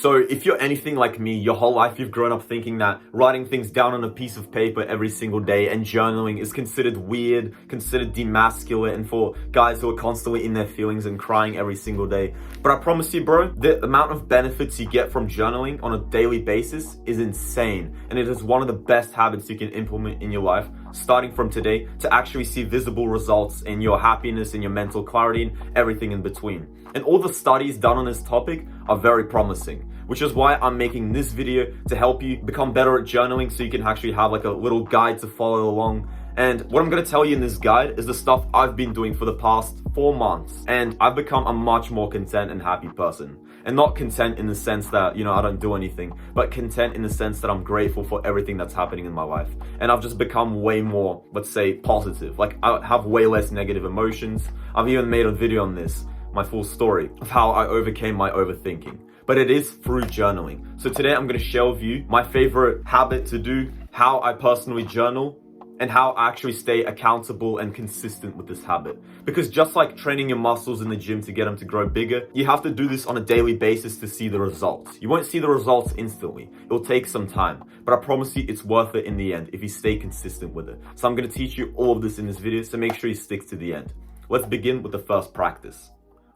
So if you're anything like me, your whole life you've grown up thinking that writing things down on a piece of paper every single day and journaling is considered weird, considered demasculine, and for guys who are constantly in their feelings and crying every single day. But I promise you, bro, the amount of benefits you get from journaling on a daily basis is insane. And it is one of the best habits you can implement in your life, starting from today, to actually see visible results in your happiness, in your mental clarity, and everything in between. And all the studies done on this topic are very promising, which is why I'm making this video to help you become better at journaling so you can actually have like a little guide to follow along. And what I'm going to tell you in this guide is the stuff I've been doing for the past 4 months. And I've become a much more content and happy person. And not content in the sense that, I don't do anything, but content in the sense that I'm grateful for everything that's happening in my life. And I've just become way more, let's say, positive. Like, I have way less negative emotions. I've even made a video on this, my full story of how I overcame my overthinking. But it is through journaling. So today I'm going to share with you my favorite habit to do, how I personally journal, and how I actually stay accountable and consistent with this habit. Because just like training your muscles in the gym to get them to grow bigger, you have to do this on a daily basis to see the results. You won't see the results instantly. It'll take some time, but I promise you it's worth it in the end if you stay consistent with it. So I'm going to teach you all of this in this video, so make sure you stick to the end. Let's begin with the first practice.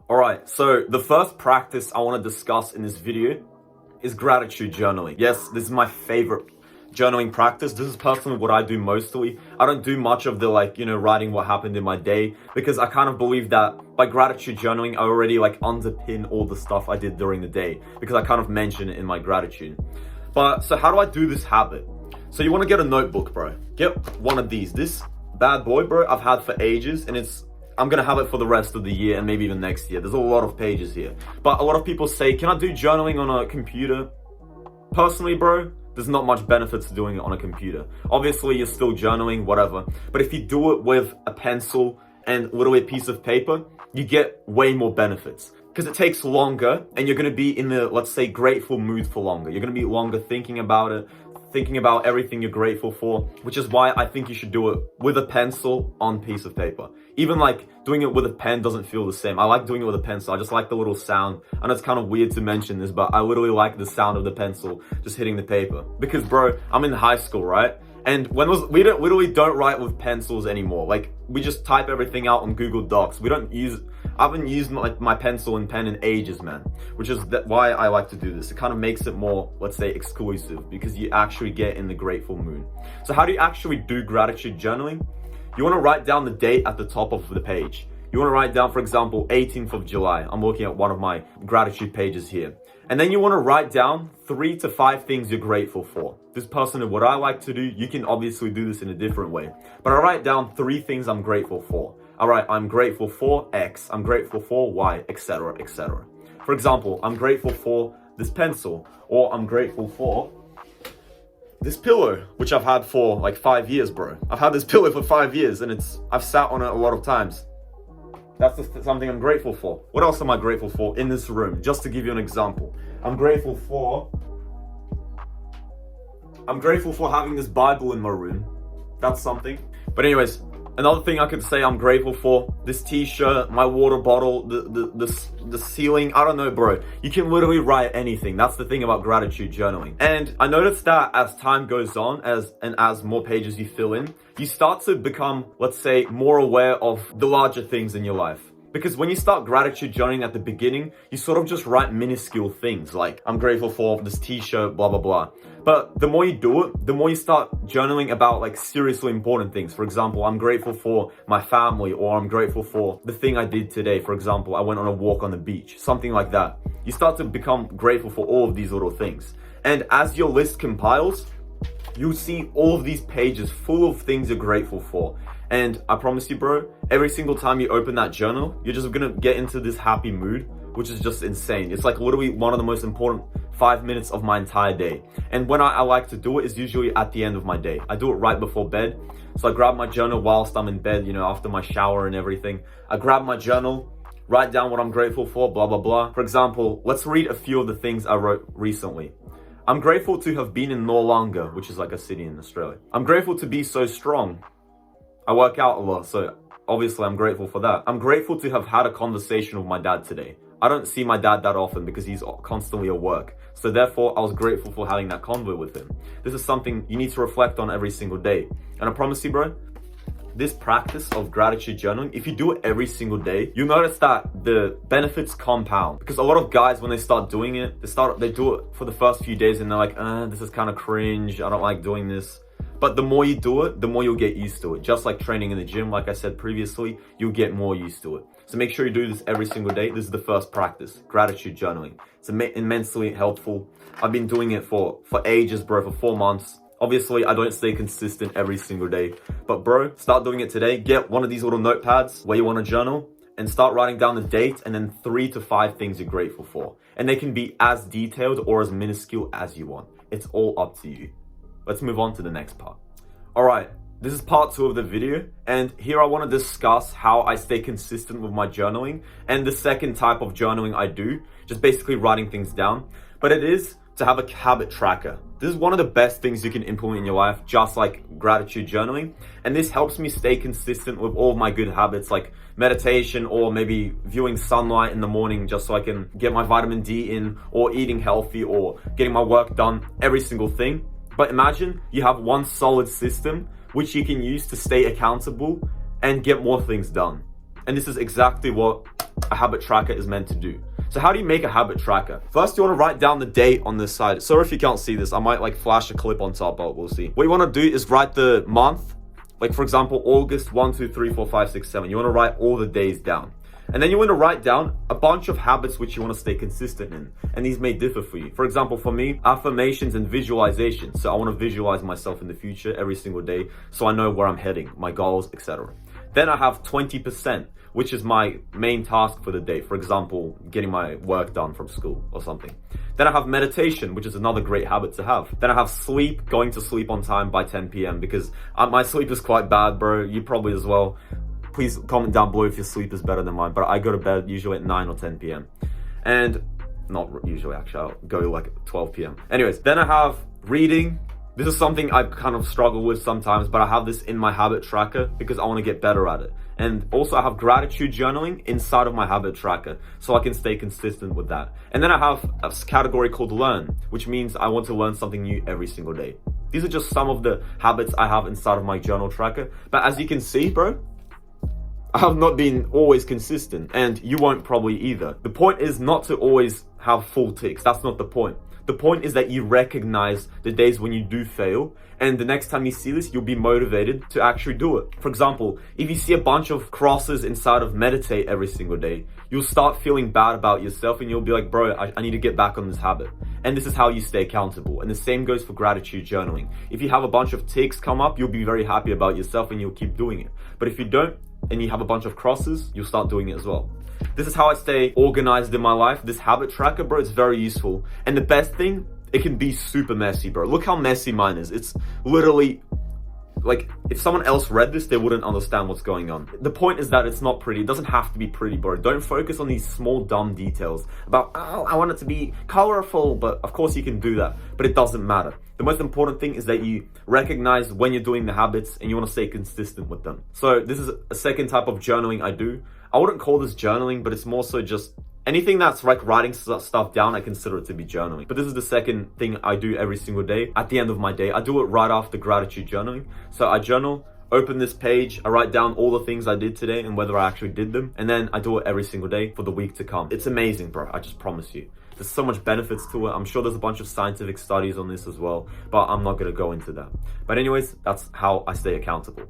Alright, so the first practice I want to discuss in this video is gratitude journaling. Yes, this is my favorite journaling practice. This is personally what I do mostly. I don't do much of the writing what happened in my day, because I kind of believe that by gratitude journaling, I already underpin all the stuff I did during the day, because I kind of mention it in my gratitude. But so how do I do this habit? So you want to get a notebook, bro. Get one of these. This bad boy, bro, I've had for ages, and I'm gonna have it for the rest of the year and maybe even next year. There's a lot of pages here. But a lot of people say, can I do journaling on a computer? Personally, bro, there's not much benefits to doing it on a computer. Obviously, you're still journaling, whatever. But if you do it with a pencil and literally a piece of paper, you get way more benefits. Because it takes longer, and you're going to be in the, let's say, grateful mood for longer. You're going to be longer thinking about it, thinking about everything you're grateful for, which is why I think you should do it with a pencil on piece of paper. Even doing it with a pen doesn't feel the same. I like doing it with a pencil. I just like the little sound. I know it's kind of weird to mention this, but I literally like the sound of the pencil just hitting the paper. Because, bro, I'm in high school, right? And we literally don't write with pencils anymore. We just type everything out on Google Docs. I haven't used my pencil and pen in ages, man. Which is why I like to do this. It kind of makes it more, let's say, exclusive, because you actually get in the grateful mood. So how do you actually do gratitude journaling? You want to write down the date at the top of the page. You want to write down, for example, 18th of July. I'm looking at one of my gratitude pages here. And then you want to write down 3 to 5 things you're grateful for. This personally, what I like to do, you can obviously do this in a different way. But I write down 3 things I'm grateful for. All right, I'm grateful for X, I'm grateful for Y, etc., etc. For example, I'm grateful for this pencil, or I'm grateful for this pillow, which I've had for 5 years, bro. I've had this pillow for 5 years, and I've sat on it a lot of times. That's just something I'm grateful for. What else am I grateful for in this room? Just to give you an example. I'm grateful for having this Bible in my room. That's something. But anyways, another thing I could say I'm grateful for, this t-shirt, my water bottle, the ceiling, I don't know, bro. You can literally write anything. That's the thing about gratitude journaling. And I noticed that as time goes on, as more pages you fill in, you start to become, let's say, more aware of the larger things in your life. Because when you start gratitude journaling at the beginning, you sort of just write minuscule things like, I'm grateful for this t-shirt, blah, blah, blah. But the more you do it, the more you start journaling about seriously important things. For example, I'm grateful for my family, or I'm grateful for the thing I did today. For example, I went on a walk on the beach, something like that. You start to become grateful for all of these little things. And as your list compiles, you'll see all of these pages full of things you're grateful for. And I promise you, bro, every single time you open that journal, you're just gonna get into this happy mood, which is just insane. It's literally one of the most important 5 minutes of my entire day. And when I like to do it is usually at the end of my day. I do it right before bed. So I grab my journal whilst I'm in bed, after my shower and everything. I grab my journal, write down what I'm grateful for, blah, blah, blah. For example, let's read a few of the things I wrote recently. I'm grateful to have been in Noarlunga, which is a city in Australia. I'm grateful to be so strong. I work out a lot, so obviously I'm grateful for that. I'm grateful to have had a conversation with my dad today. I don't see my dad that often because he's constantly at work. So therefore, I was grateful for having that convo with him. This is something you need to reflect on every single day. And I promise you, bro, this practice of gratitude journaling, if you do it every single day, you'll notice that the benefits compound. Because a lot of guys, when they start doing it, they do it for the first few days and they're like, this is kind of cringe. I don't like doing this. But the more you do it, the more you'll get used to it. Just like training in the gym, like I said previously, you'll get more used to it. So make sure you do this every single day. This is the first practice, gratitude journaling. It's immensely helpful. I've been doing it for ages, bro, for 4 months. Obviously, I don't stay consistent every single day. But bro, start doing it today. Get one of these little notepads where you want to journal and start writing down the date and then 3 to 5 things you're grateful for. And they can be as detailed or as minuscule as you want. It's all up to you. Let's move on to the next part. All right, this is part 2 of the video. And here I want to discuss how I stay consistent with my journaling and the second type of journaling I do, just basically writing things down. But it is to have a habit tracker. This is one of the best things you can implement in your life, just like gratitude journaling. And this helps me stay consistent with all of my good habits like meditation or maybe viewing sunlight in the morning just so I can get my vitamin D in, or eating healthy, or getting my work done, every single thing. But imagine you have one solid system which you can use to stay accountable and get more things done. And this is exactly what a habit tracker is meant to do. So how do you make a habit tracker? First, you want to write down the date on this side. Sorry if you can't see this. I might like flash a clip on top, but we'll see. What you want to do is write the month. Like for example, August 1, 2, 3, 4, 5, 6, 7. You want to write all the days down. And then you want to write down a bunch of habits which you want to stay consistent in. And these may differ for you. For example, for me, affirmations and visualization. So I want to visualize myself in the future every single day so I know where I'm heading, my goals, etc. Then I have 20%, which is my main task for the day. For example, getting my work done from school or something. Then I have meditation, which is another great habit to have. Then I have sleep, going to sleep on time by 10 p.m. because my sleep is quite bad, bro. You probably as well. Please comment down below if your sleep is better than mine. But I go to bed usually at 9 or 10 p.m. And not usually, actually. I'll go like at 12 p.m. Anyways, then I have reading. This is something I kind of struggle with sometimes, but I have this in my habit tracker because I want to get better at it. And also I have gratitude journaling inside of my habit tracker so I can stay consistent with that. And then I have a category called learn, which means I want to learn something new every single day. These are just some of the habits I have inside of my journal tracker. But as you can see, bro, I have not been always consistent, and you won't probably either. The point is not to always have full ticks. That's not the point. The point is that you recognize the days when you do fail, and the next time you see this, you'll be motivated to actually do it. For example, if you see a bunch of crosses inside of meditate every single day, you'll start feeling bad about yourself and you'll be like, bro, I need to get back on this habit. And this is how you stay accountable. And the same goes for gratitude journaling. If you have a bunch of ticks come up, you'll be very happy about yourself and you'll keep doing it. But if you don't, and you have a bunch of crosses, you'll start doing it as well. This is how I stay organized in my life. This habit tracker, bro, is very useful. And the best thing, it can be super messy, bro. Look how messy mine is. It's literally like, if someone else read this, they wouldn't understand what's going on. The point is that it's not pretty. It doesn't have to be pretty, bro. Don't focus on these small, dumb details about, oh, I want it to be colorful, but of course you can do that, but it doesn't matter. The most important thing is that you recognize when you're doing the habits and you want to stay consistent with them. So this is a second type of journaling I do. I wouldn't call this journaling, but it's more so just anything that's like writing stuff down, I consider it to be journaling. But this is the second thing I do every single day. At the end of my day, I do it right after gratitude journaling. So I journal, open this page, I write down all the things I did today and whether I actually did them. And then I do it every single day for the week to come. It's amazing, bro. I just promise you. There's so much benefits to it. I'm sure there's a bunch of scientific studies on this as well, but I'm not going to go into that. But anyways, that's how I stay accountable.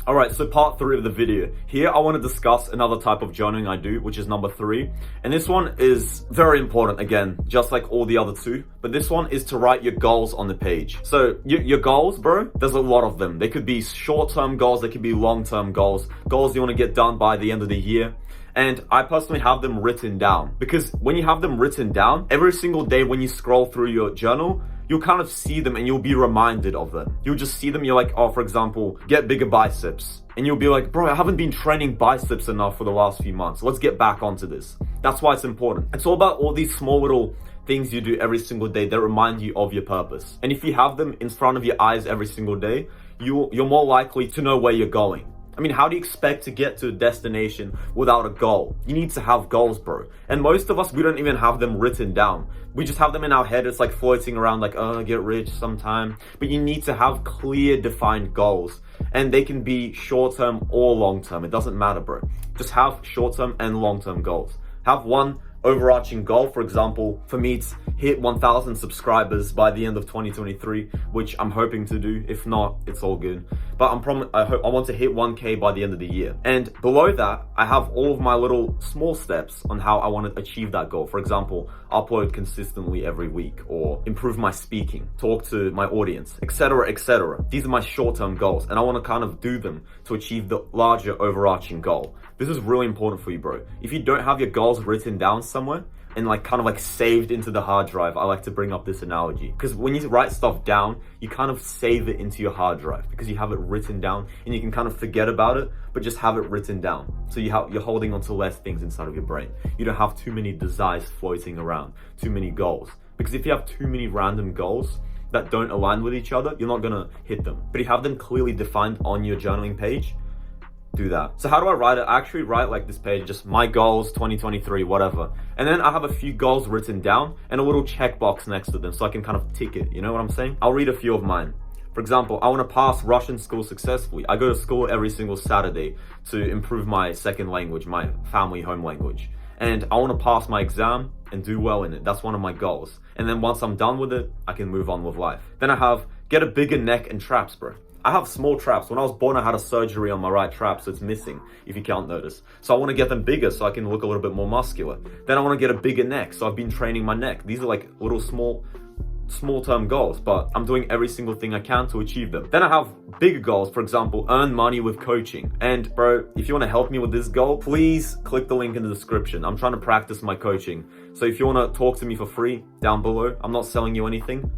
All right, so part 3 of the video. Here, I want to discuss another type of journaling I do, which is number 3. And this one is very important, again, just like all the other 2. But this one is to write your goals on the page. So your goals, bro, there's a lot of them. They could be short-term goals. They could be long-term goals. Goals you want to get done by the end of the year. And I personally have them written down. Because when you have them written down, every single day when you scroll through your journal, you'll kind of see them and you'll be reminded of them. You'll just see them, you're like, oh, for example, get bigger biceps. And you'll be like, bro, I haven't been training biceps enough for the last few months. Let's get back onto this. That's why it's important. It's all about all these small little things you do every single day that remind you of your purpose. And if you have them in front of your eyes every single day, you're more likely to know where you're going. I mean, how do you expect to get to a destination without a goal? You need to have goals, bro. And most of us, we don't even have them written down. We just have them in our head. It's like floating around like, oh, get rich sometime. But you need to have clear, defined goals. And they can be short-term or long-term. It doesn't matter, bro. Just have short-term and long-term goals. Have one overarching goal. For example, for me, it's hit 1,000 subscribers by the end of 2023, which I'm hoping to do. If not, it's all good. But I want to hit 1K by the end of the year. And below that, I have all of my little small steps on how I want to achieve that goal. For example, upload consistently every week, or improve my speaking, talk to my audience, etc., etc. These are my short-term goals, and I want to kind of do them to achieve the larger overarching goal. This is really important for you, bro. If you don't have your goals written down somewhere and like kind of like saved into the hard drive, I like to bring up this analogy, because when you write stuff down, you kind of save it into your hard drive because you have it written down, and you can kind of forget about it, but just have it written down. So you're holding on to less things inside of your brain. You don't have too many desires floating around, too many goals. Because if you have too many random goals that don't align with each other, you're not gonna hit them. But if you have them clearly defined on your journaling page, do that. So how do I write it? I actually write like this page, just my goals 2023, whatever. And then I have a few goals written down and a little checkbox next to them so I can kind of tick it. You know what I'm saying? I'll read a few of mine. For example, I want to pass Russian school successfully. I go to school every single Saturday to improve my second language, my family home language. And I want to pass my exam and do well in it. That's one of my goals. And then once I'm done with it, I can move on with life. Then I have get a bigger neck and traps, bro. I have small traps. When I was born, I had a surgery on my right trap, so it's missing, if you can't notice. So I want to get them bigger so I can look a little bit more muscular. Then I want to get a bigger neck, so I've been training my neck. These are like little small-term goals, but I'm doing every single thing I can to achieve them. Then I have bigger goals, for example, earn money with coaching. And bro, if you want to help me with this goal, please click the link in the description. I'm trying to practice my coaching. So if you want to talk to me for free down below, I'm not selling you anything.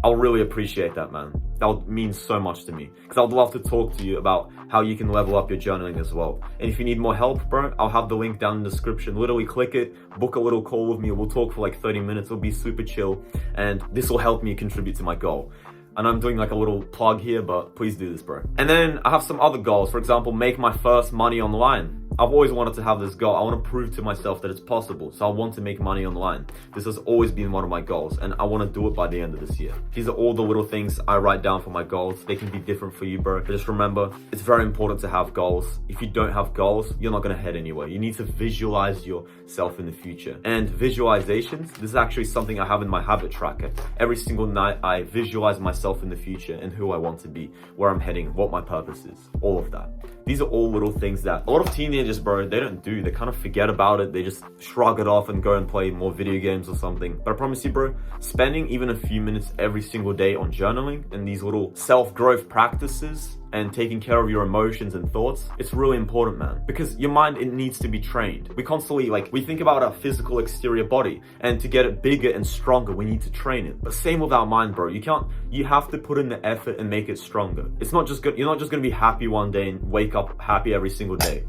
I'll really appreciate that, man. That would mean so much to me, because I would love to talk to you about how you can level up your journaling as well. And if you need more help, bro, I'll have the link down in the description. Literally click it, book a little call with me. We'll talk for like 30 minutes. It'll be super chill, and this will help me contribute to my goal. And I'm doing like a little plug here, but please do this, bro. And then I have some other goals. For example, make my first money online. I've always wanted to have this goal. I want to prove to myself that it's possible. So I want to make money online. This has always been one of my goals, and I want to do it by the end of this year. These are all the little things I write down for my goals. They can be different for you, bro. But just remember, it's very important to have goals. If you don't have goals, you're not going to head anywhere. You need to visualize yourself in the future. And visualizations, this is actually something I have in my habit tracker. Every single night, I visualize myself in the future and who I want to be, where I'm heading, what my purpose is, all of that. These are all little things that a lot of teenagers, bro, they don't do. They kind of forget about it. They just shrug it off and go and play more video games or something. But I promise you, bro, spending even a few minutes every single day on journaling and these little self-growth practices and taking care of your emotions and thoughts, it's really important, man. Because your mind, it needs to be trained. We constantly, we think about our physical exterior body, and to get it bigger and stronger, we need to train it. But same with our mind, bro. You have to put in the effort and make it stronger. It's not just good. You're not just gonna be happy one day and wake up happy every single day.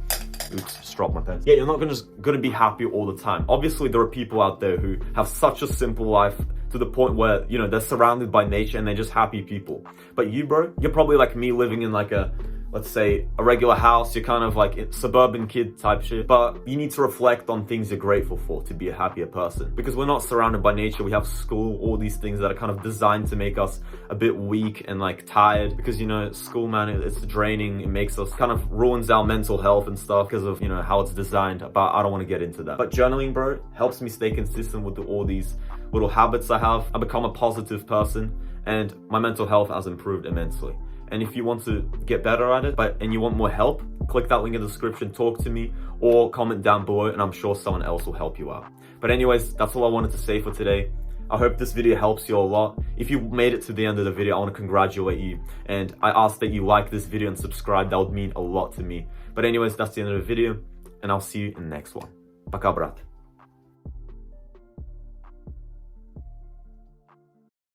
Oops, just dropped my pen. Yeah, you're not gonna be happy all the time. Obviously, there are people out there who have such a simple life to the point where, they're surrounded by nature and they're just happy people. But you, bro, you're probably like me, living in like let's say a regular house. You're kind of like a suburban kid type shit, but you need to reflect on things you're grateful for to be a happier person, because we're not surrounded by nature. We have school, all these things that are kind of designed to make us a bit weak and like tired, because school, man, it's draining. It makes us kind of ruins our mental health and stuff because of how it's designed. But I don't want to get into that. But journaling, bro, helps me stay consistent with all these little habits I have. I become a positive person, and my mental health has improved immensely. And if you want to get better at it, and you want more help, click that link in the description, talk to me, or comment down below, and I'm sure someone else will help you out. But anyways, that's all I wanted to say for today. I hope this video helps you a lot. If you made it to the end of the video, I want to congratulate you. And I ask that you like this video and subscribe. That would mean a lot to me. But anyways, that's the end of the video, and I'll see you in the next one. Пока, брат.